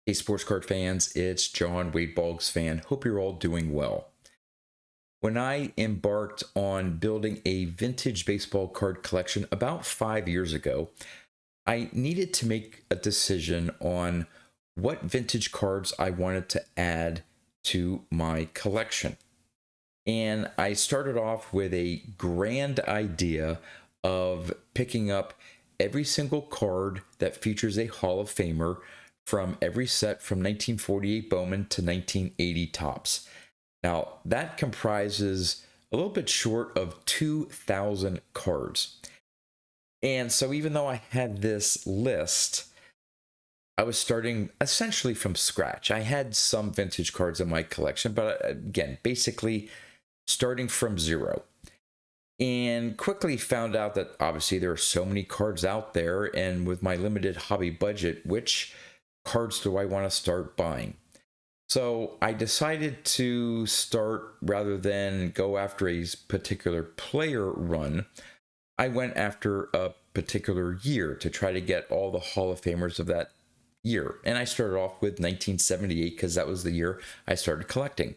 Hey, sports card fans, it's John Wade Boggs fan. Hope you're all doing well. When I embarked on building a vintage baseball card collection about 5 years ago, I needed to make a decision on what vintage cards I wanted to add to my collection. And I started off with a grand idea of picking up every single card that features a Hall of Famer from every set from 1948 Bowman to 1980 Topps. Now, that comprises a little bit short of 2,000 cards. And so, even though I had this list, I was starting essentially from scratch. I had some vintage cards in my collection, but again, basically starting from zero. And quickly found out that obviously there are so many cards out there, and with my limited hobby budget, which cards do I want to start buying? So I decided to start, rather than go after a particular player run, I went after a particular year to try to get all the Hall of Famers of that year. And I started off with 1978 because that was the year I started collecting.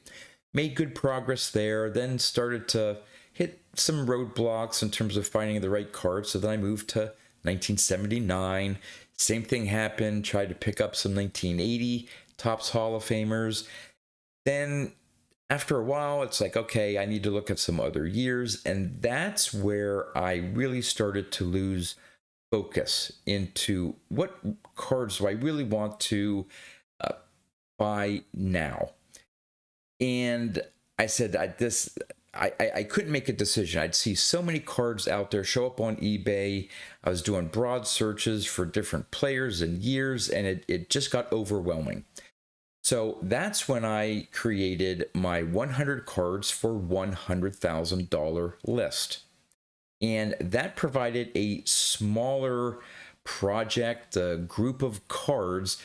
Made good progress there, then started to hit some roadblocks in terms of finding the right cards. So then I moved to 1979. Same thing happened, tried to pick up some 1980 Topps Hall of Famers. Then after a while, it's like, okay, I need to look at some other years. And that's where I really started to lose focus into what cards do I really want to buy now. And I said, I couldn't make a decision. I'd see so many cards out there show up on eBay. I was doing broad searches for different players and years, and it just got overwhelming. So that's when I created my 100 cards for $100,000 list. And that provided a smaller project, a group of cards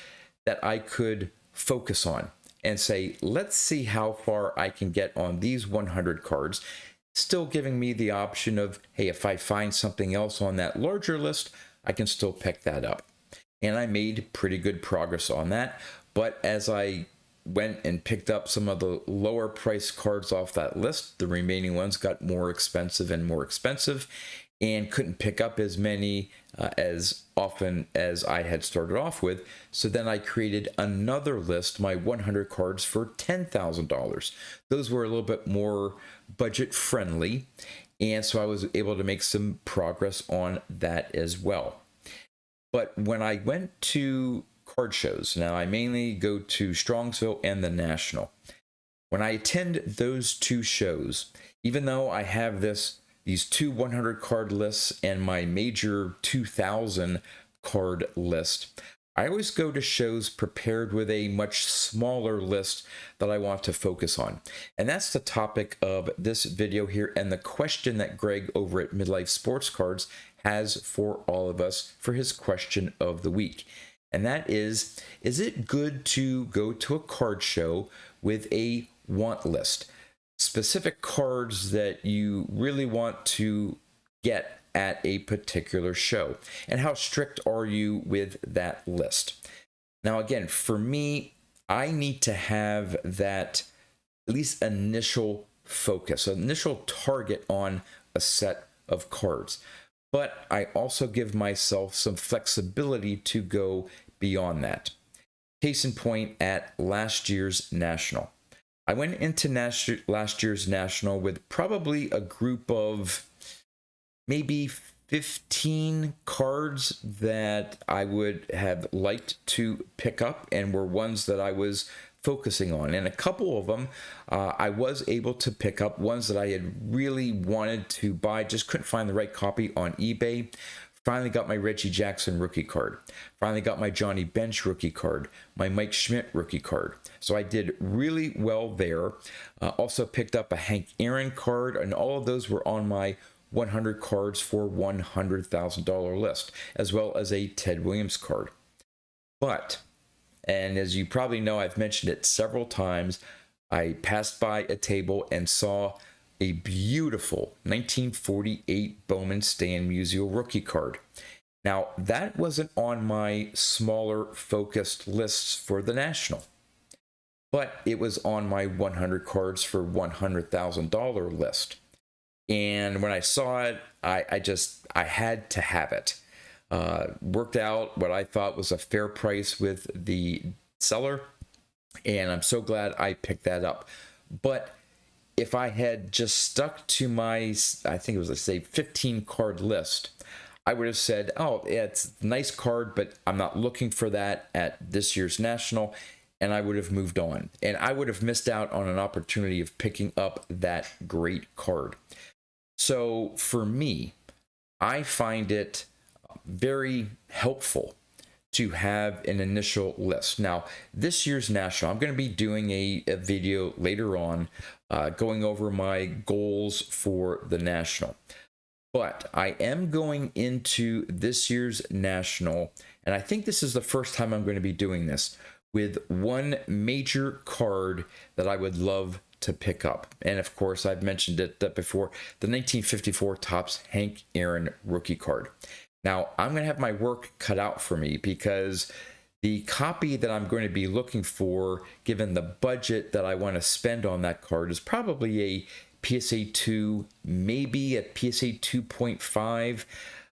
that I could focus on and say, let's see how far I can get on these 100 cards, still giving me the option of, hey, if I find something else on that larger list, I can still pick that up. And I made pretty good progress on that. But as I went and picked up some of the lower price cards off that list, the remaining ones got more expensive and more expensive, and couldn't pick up as many as often as I had started off with. So then I created another list, my 100 cards for $10,000. Those were a little bit more budget friendly, and so I was able to make some progress on that as well. But when I went to card shows, now I mainly go to Strongsville and the National. When I attend those two shows, even though I have these two 100 card lists and my major 2,000 card list, I always go to shows prepared with a much smaller list that I want to focus on. And that's the topic of this video here, and the question that Greg over at MidLife Sports Cards has for all of us for his question of the week. And that is it good to go to a card show with a want list? Specific cards that you really want to get at a particular show, and how strict are you with that list? Now, again, for me, I need to have that at least initial focus, an initial target on a set of cards. But I also give myself some flexibility to go beyond that. Case in point, at last year's National. I went into last year's National with probably a group of maybe 15 cards that I would have liked to pick up, and were ones that I was focusing on. And a couple of them I was able to pick up, ones that I had really wanted to buy, just couldn't find the right copy on eBay. Finally got my Reggie Jackson rookie card. Finally got my Johnny Bench rookie card, my Mike Schmidt rookie card. So I did really well there. Also picked up a Hank Aaron card, and all of those were on my 100 cards for $100,000 list, as well as a Ted Williams card. But, and as you probably know, I've mentioned it several times, I passed by a table and saw a beautiful 1948 Bowman Stan Musial rookie card. Now, that wasn't on my smaller focused lists for the National, but it was on my 100 cards for $100,000 list. And when I saw it, I had to have it. Worked out what I thought was a fair price with the seller, and I'm so glad I picked that up. But if I had just stuck to my, I think it was, let's say, 15 card list, I would have said, oh, yeah, it's a nice card, but I'm not looking for that at this year's National, and I would have moved on. And I would have missed out on an opportunity of picking up that great card. So for me, I find it very helpful to have an initial list. Now, this year's National, I'm going to be doing a video later on going over my goals for the National. But I am going into this year's National, and I think this is the first time I'm going to be doing this, with one major card that I would love to pick up. And of course, I've mentioned it before, the 1954 Topps Hank Aaron rookie card. Now, I'm going to have my work cut out for me because the copy that I'm going to be looking for, given the budget that I want to spend on that card, is probably a PSA 2, maybe a PSA 2.5.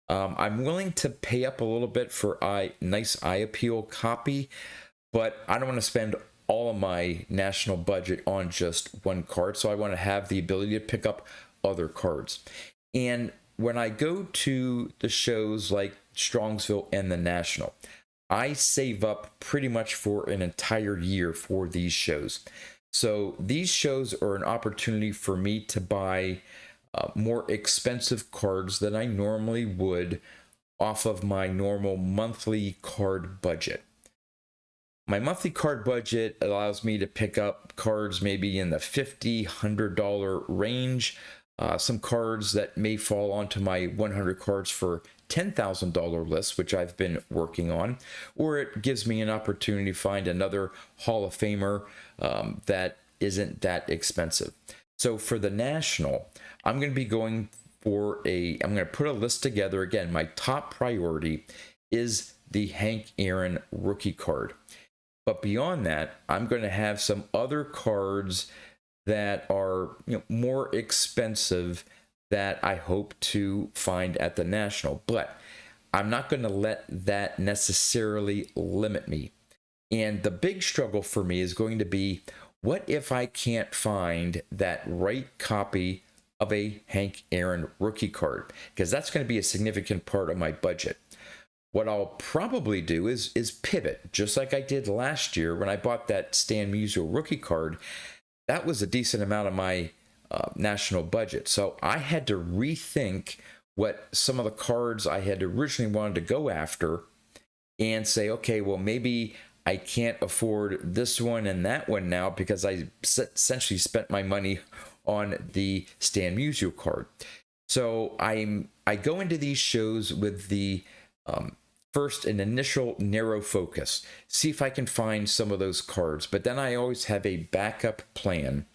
I'm willing to pay up a little bit for a nice eye appeal copy, but I don't want to spend all of my National budget on just one card, so I want to have the ability to pick up other cards. And when I go to the shows like Strongsville and the National, I save up pretty much for an entire year for these shows. So these shows are an opportunity for me to buy more expensive cards than I normally would off of my normal monthly card budget. My monthly card budget allows me to pick up cards maybe in the $50, $100 range. Some cards that may fall onto my 100 cards for $10,000 list, which I've been working on, or it gives me an opportunity to find another Hall of Famer that isn't that expensive. So for the National, I'm going to be going for I'm going to put a list together. Again, my top priority is the Hank Aaron rookie card. But beyond that, I'm going to have some other cards that are more expensive that I hope to find at the National. But I'm not going to let that necessarily limit me. And the big struggle for me is going to be, what if I can't find that right copy of a Hank Aaron rookie card? Because that's going to be a significant part of my budget. What I'll probably do is pivot, just like I did last year when I bought that Stan Musial rookie card. That was a decent amount of my National budget. So I had to rethink what some of the cards I had originally wanted to go after and say, okay, well, maybe I can't afford this one and that one now because I essentially spent my money on the Stan Musial card. So I go into these shows with the first an initial narrow focus, see if I can find some of those cards, but then I always have a backup plan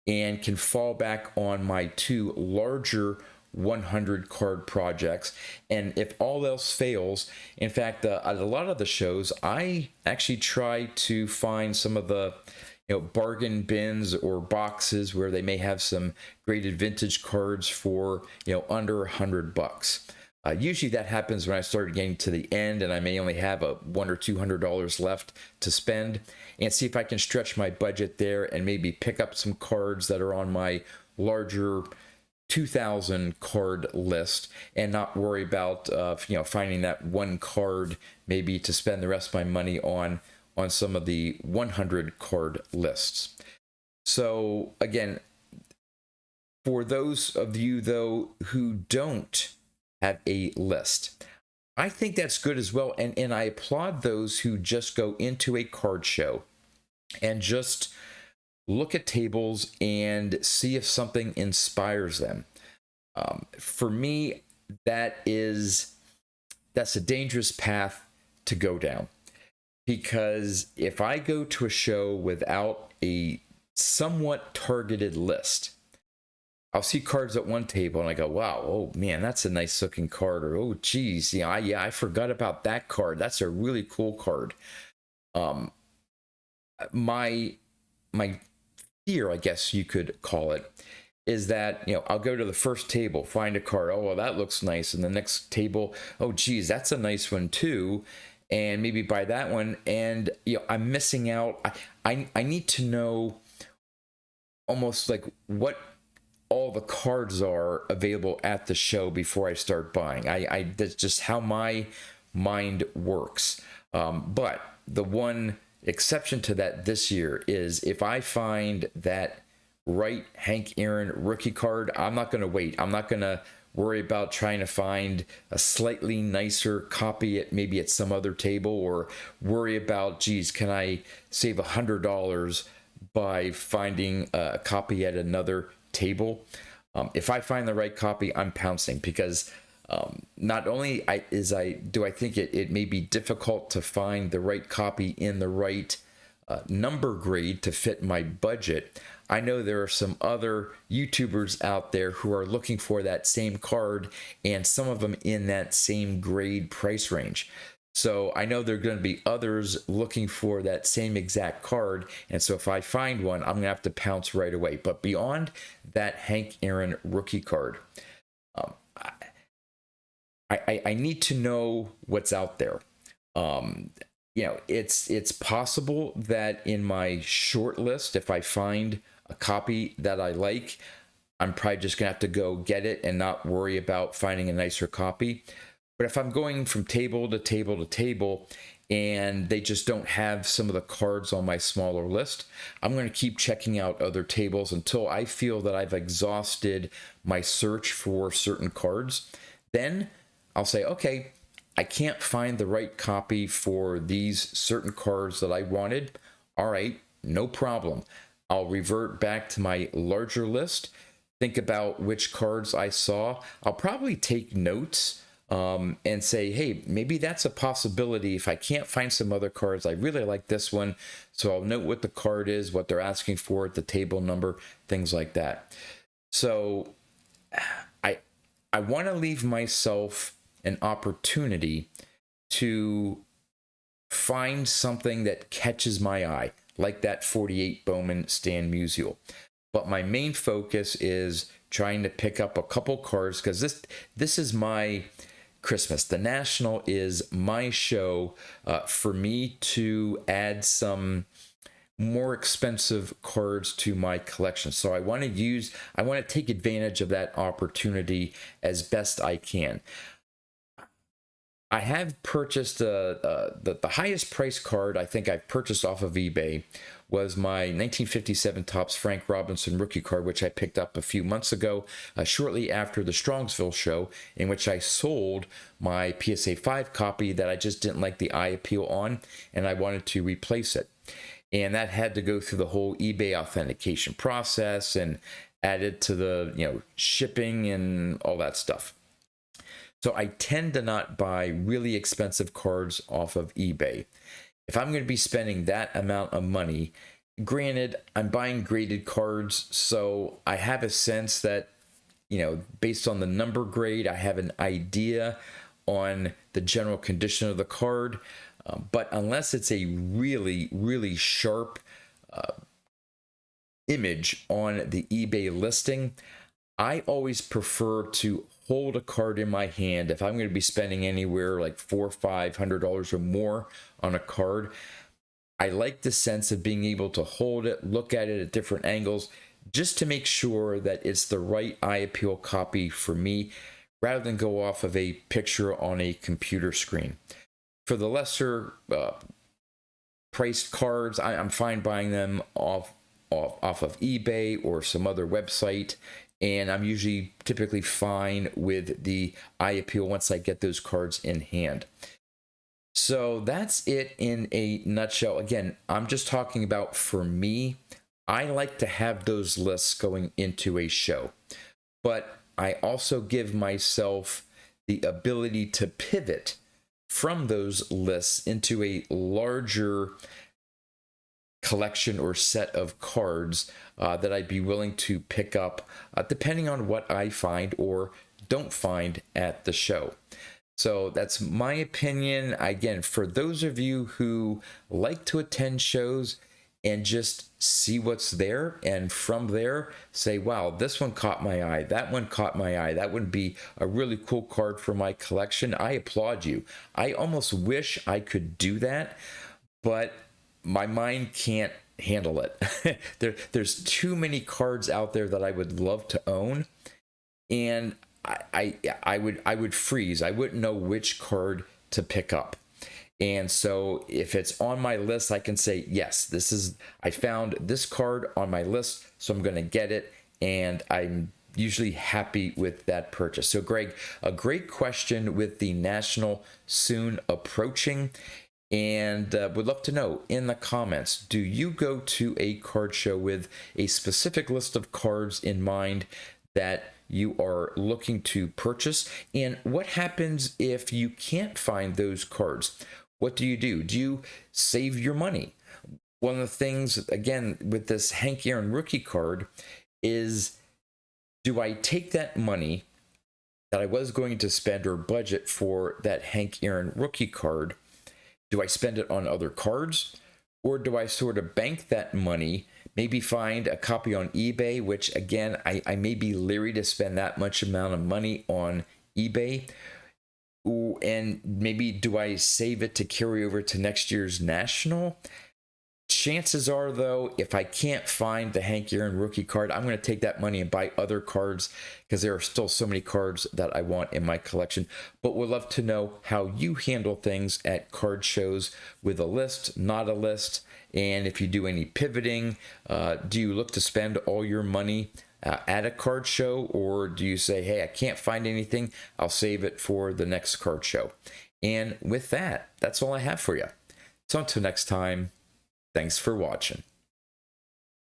and can fall back on my two larger 100 card projects. And if all else fails, in fact, at a lot of the shows, I actually try to find some of the bargain bins or boxes where they may have some graded vintage cards for under $100. Usually that happens when I start getting to the end and I may only have $100 or $200 left to spend, and see if I can stretch my budget there and maybe pick up some cards that are on my larger 2,000 card list and not worry about finding that one card maybe to spend the rest of my money on some of the 100 card lists. So again, for those of you though who don't have a list, I think that's good as well, and I applaud those who just go into a card show and just look at tables and see if something inspires them. For me, that's a dangerous path to go down, because if I go to a show without a somewhat targeted list, I'll see cards at one table and I go, wow, oh man, that's a nice looking card. Or, oh geez, I forgot about that card. That's a really cool card. Um, my fear, I guess you could call it, is that, I'll go to the first table, find a card. Oh, well, that looks nice. And the next table, oh geez, that's a nice one too. And maybe buy that one. And, I'm missing out. I need to know almost like what all the cards are available at the show before I start buying. That's just how my mind works. But the one exception to that this year is if I find that right Hank Aaron rookie card, I'm not going to wait. I'm not going to worry about trying to find a slightly nicer copy maybe at some other table, or worry about, geez, can I save $100 by finding a copy at another table. If I find the right copy, I'm pouncing, because not only do I think it may be difficult to find the right copy in the right number grade to fit my budget. I know there are some other YouTubers out there who are looking for that same card, and some of them in that same grade price range. So I know there are going to be others looking for that same exact card. And so if I find one, I'm going to have to pounce right away. But beyond that Hank Aaron rookie card, I need to know what's out there. It's possible that in my short list, if I find a copy that I like, I'm probably just going to have to go get it and not worry about finding a nicer copy. But if I'm going from table to table to table and they just don't have some of the cards on my smaller list, I'm going to keep checking out other tables until I feel that I've exhausted my search for certain cards. Then I'll say, okay, I can't find the right copy for these certain cards that I wanted. All right, no problem. I'll revert back to my larger list, think about which cards I saw. I'll probably take notes and say, hey, maybe that's a possibility. If I can't find some other cards, I really like this one. So I'll note what the card is, what they're asking for, the table number, things like that. So I want to leave myself an opportunity to find something that catches my eye, like that 48 Bowman Stan Musial. But my main focus is trying to pick up a couple cards, because this is my Christmas. The National is my show for me to add some more expensive cards to my collection. So I want to take advantage of that opportunity as best I can. I have purchased the highest price card I think I've purchased off of eBay was my 1957 Topps Frank Robinson rookie card, which I picked up a few months ago, shortly after the Strongsville show, in which I sold my PSA 5 copy that I just didn't like the eye appeal on, and I wanted to replace it. And that had to go through the whole eBay authentication process and added to the shipping and all that stuff. So I tend to not buy really expensive cards off of eBay. If I'm going to be spending that amount of money, granted, I'm buying graded cards, so I have a sense that, based on the number grade, I have an idea on the general condition of the card. But unless it's a really, really sharp image on the eBay listing, I always prefer to hold a card in my hand. If I'm going to be spending anywhere like $400 or $500 or more on a card, I like the sense of being able to hold it, look at it at different angles, just to make sure that it's the right eye appeal copy for me, rather than go off of a picture on a computer screen. For the lesser priced cards, I'm fine buying them off of eBay or some other website. And I'm usually typically fine with the eye appeal once I get those cards in hand. So that's it in a nutshell. Again, I'm just talking about for me. I like to have those lists going into a show, but I also give myself the ability to pivot from those lists into a larger collection or set of cards that I'd be willing to pick up depending on what I find or don't find at the show. So that's my opinion. Again, for those of you who like to attend shows and just see what's there, and from there say, wow, this one caught my eye, that one caught my eye, that would be a really cool card for my collection, I applaud you. I almost wish I could do that, but my mind can't handle it. There's too many cards out there that I would love to own, and I would freeze. I wouldn't know which card to pick up. And so if it's on my list, I can say, yes, I found this card on my list, so I'm going to get it. And I'm usually happy with that purchase. So Greg, a great question with the National soon approaching. And would love to know in the comments, do you go to a card show with a specific list of cards in mind that you are looking to purchase? And what happens if you can't find those cards? What do? Do you save your money? One of the things, again, with this Hank Aaron rookie card is, do I take that money that I was going to spend or budget for that Hank Aaron rookie card? Do I spend it on other cards? Or do I sort of bank that money, maybe find a copy on eBay, which again, I may be leery to spend that much amount of money on eBay. And maybe do I save it to carry over to next year's National? Chances are, though, if I can't find the Hank Aaron rookie card, I'm going to take that money and buy other cards because there are still so many cards that I want in my collection. But would love to know how you handle things at card shows with a list, not a list, and if you do any pivoting. Do you look to spend all your money at a card show, or do you say, hey, I can't find anything, I'll save it for the next card show? And with that, that's all I have for you. So until next time, thanks for watching.